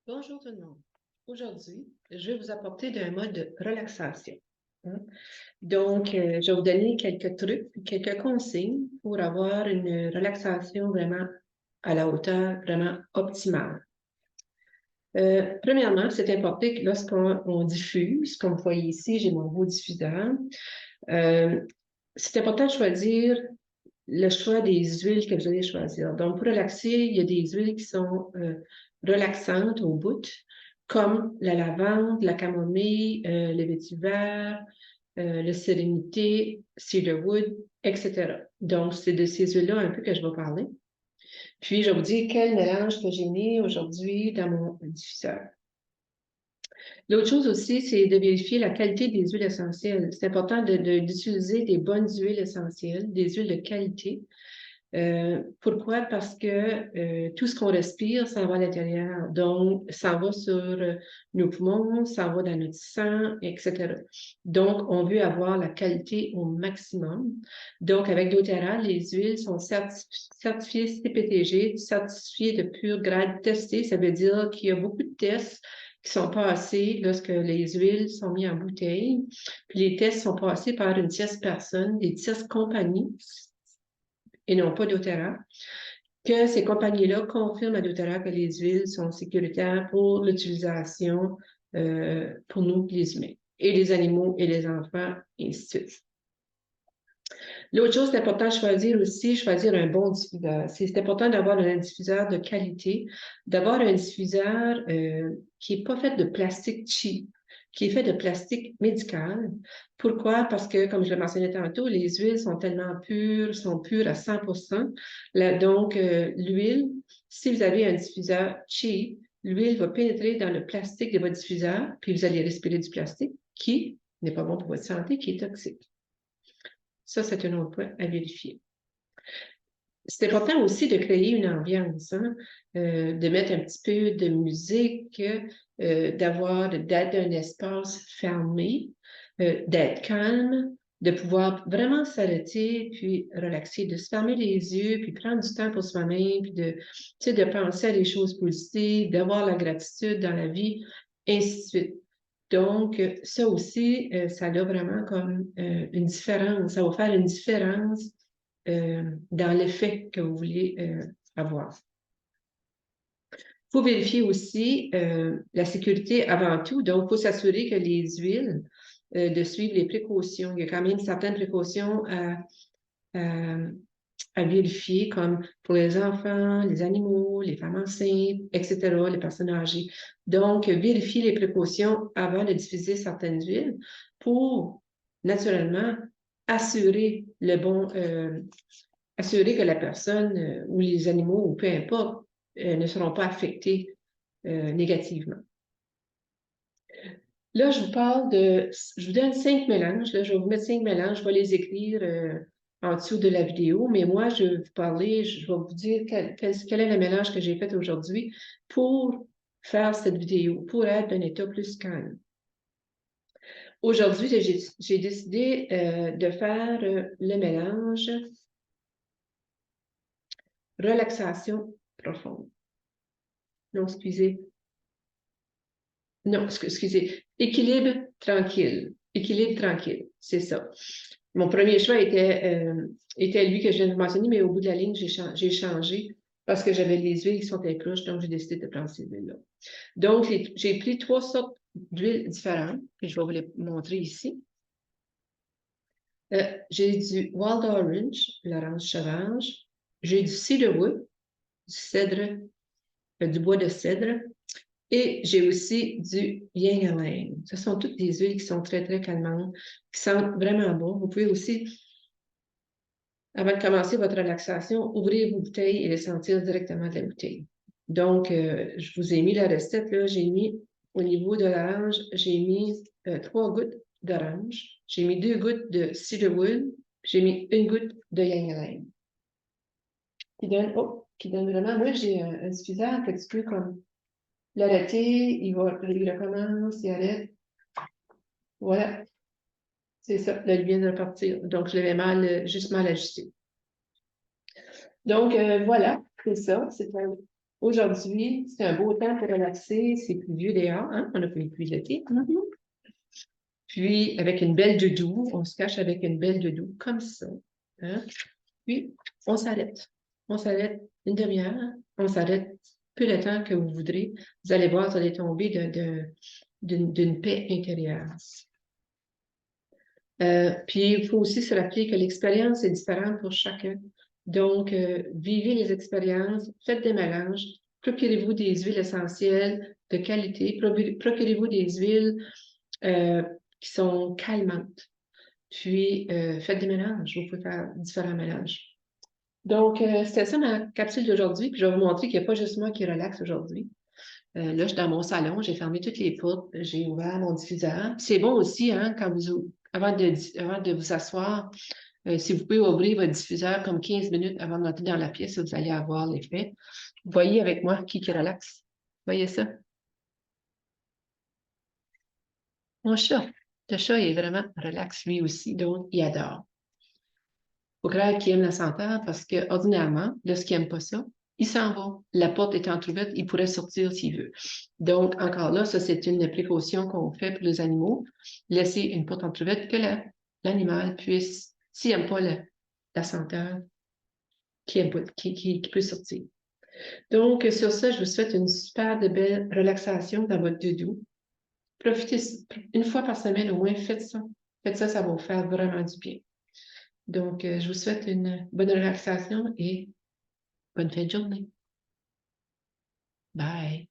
Bonjour tout le monde. Aujourd'hui, je vais vous apporter d'un mode de relaxation. hein. Donc, je vais vous donner quelques trucs, quelques consignes pour avoir une relaxation vraiment à la hauteur, vraiment optimale. Premièrement, c'est important que lorsqu'on diffuse, comme vous voyez ici, j'ai mon beau diffuseur, euh, c'est important de choisir le choix des huiles que vous allez choisir. Donc, pour relaxer, il y a des huiles qui sont relaxantes au bout, comme la lavande, la camomille, le vétiver, le sérénité, cedarwood, etc. Donc, c'est de ces huiles-là un peu que je vais parler. Puis, je vais vous dire quel mélange que j'ai mis aujourd'hui dans mon diffuseur. L'autre chose aussi, c'est de vérifier la qualité des huiles essentielles. C'est important d'utiliser des bonnes huiles essentielles, des huiles de qualité. Pourquoi? Parce que tout ce qu'on respire, ça va à l'intérieur. Donc, ça va sur nos poumons, ça va dans notre sang, etc. Donc, on veut avoir la qualité au maximum. Donc, avec doTERRA, les huiles sont certifiées CPTG, certifiées de pur grade testé. Ça veut dire qu'il y a beaucoup de tests qui sont passés lorsque les huiles sont mises en bouteille. Puis les tests sont passés par une tierce personne, des tierces compagnies et non pas doTERRA, que ces compagnies-là confirment à doTERRA que les huiles sont sécuritaires pour l'utilisation pour nous, les humains, et les animaux et les enfants, et ainsi de suite. L'autre chose, c'est important de choisir un bon diffuseur. C'est important d'avoir un diffuseur de qualité, d'avoir un diffuseur qui n'est pas fait de plastique cheap, qui est fait de plastique médical. Pourquoi? Parce que, comme je le mentionnais tantôt, les huiles sont tellement pures, sont pures à 100%. Donc, l'huile, si vous avez un diffuseur cheap, l'huile va pénétrer dans le plastique de votre diffuseur, puis vous allez respirer du plastique qui n'est pas bon pour votre santé, qui est toxique. Ça, c'est un autre point à vérifier. C'est important aussi de créer une ambiance, de mettre un petit peu de musique, d'être un espace fermé, d'être calme, de pouvoir vraiment s'arrêter, puis relaxer, de se fermer les yeux, puis prendre du temps pour soi-même, puis de penser à des choses positives, d'avoir la gratitude dans la vie, ainsi de suite. Donc, ça aussi, ça a vraiment comme une différence. Ça va faire une différence dans l'effet que vous voulez avoir. Il faut vérifier aussi la sécurité avant tout. Donc, il faut s'assurer que les huiles, de suivre les précautions. Il y a quand même certaines précautions à vérifier, comme pour les enfants, les animaux, les femmes enceintes, etc., les personnes âgées. Donc, vérifier les précautions avant de diffuser certaines huiles pour, naturellement, assurer assurer que la personne ou les animaux, ou peu importe, ne seront pas affectés négativement. Là, je vous donne 5 mélanges. Là, je vais vous mettre 5 mélanges. Je vais les écrire en dessous de la vidéo, mais moi, je vais vous parler, je vais vous dire quel est le mélange que j'ai fait aujourd'hui pour faire cette vidéo, pour être d'un état plus calme. Aujourd'hui, j'ai décidé de faire le mélange relaxation profonde. Non, excusez. Non, excusez. Équilibre tranquille. Équilibre tranquille, c'est ça. Mon premier choix était lui que je viens de mentionner, mais au bout de la ligne, j'ai changé parce que j'avais les huiles qui sont écrouches, donc j'ai décidé de prendre ces huiles-là. Donc, j'ai pris 3 sortes d'huiles différentes, et je vais vous les montrer ici. J'ai du Wild Orange, l'orange sauvage. J'ai du Cedarwood, du cèdre, du bois de cèdre. Et j'ai aussi du Yang Ylang. Ce sont toutes des huiles qui sont très, très calmantes, qui sentent vraiment bon. Vous pouvez aussi, avant de commencer votre relaxation, ouvrir vos bouteilles et les sentir directement de la bouteille. Donc, je vous ai mis la recette, là. J'ai mis, au niveau de l'orange, j'ai mis 3 gouttes d'orange. J'ai mis 2 gouttes de cedarwood. J'ai mis 1 goutte de Yang Ylang. Qui donne vraiment, moi, j'ai un diffuseur un petit peu comme l'arrêter, il recommence, il arrête. Voilà, c'est ça, là, il vient de repartir. Donc, je l'avais juste mal ajusté. Donc, voilà, c'est ça. Aujourd'hui, c'est un beau temps pour relaxer. C'est pluvieux dehors, hein? On a fait pluie l'été. Puis, avec une belle doudou, on se cache avec une belle doudou, comme ça. Hein? Puis, on s'arrête. On s'arrête une demi-heure. On s'arrête peu le temps que vous voudrez. Vous allez voir, vous allez tomber d'une paix intérieure. Puis, il faut aussi se rappeler que l'expérience est différente pour chacun. Donc, vivez les expériences, faites des mélanges, procurez-vous des huiles essentielles de qualité, procurez-vous des huiles qui sont calmantes. Puis, faites des mélanges, vous pouvez faire différents mélanges. Donc, c'était ça ma capsule d'aujourd'hui. Puis, je vais vous montrer qu'il n'y a pas juste moi qui relaxe aujourd'hui. Là, je suis dans mon salon, j'ai fermé toutes les portes, j'ai ouvert mon diffuseur. C'est bon aussi, hein, avant de vous asseoir, si vous pouvez ouvrir votre diffuseur comme 15 minutes avant d'entrer dans la pièce, vous allez avoir l'effet. Vous voyez avec moi qui relaxe. Vous voyez ça? Mon chat. Le chat est vraiment relax lui aussi, donc il adore. Faut croire qu'il aime la senteur parce que ordinairement, lorsqu'il n'aime pas ça, il s'en va. La porte est entrouverte, il pourrait sortir s'il veut. Donc, encore là, ça, c'est une précaution qu'on fait pour les animaux. Laisser une porte entrouverte que l'animal puisse, s'il n'aime pas la senteur, qu'il puisse sortir. Donc, sur ça, je vous souhaite une super de belle relaxation dans votre doudou. Profitez une fois par semaine, au moins, faites ça. Faites ça, ça va vous faire vraiment du bien. Donc, je vous souhaite une bonne relaxation et bonne fin de journée. Bye.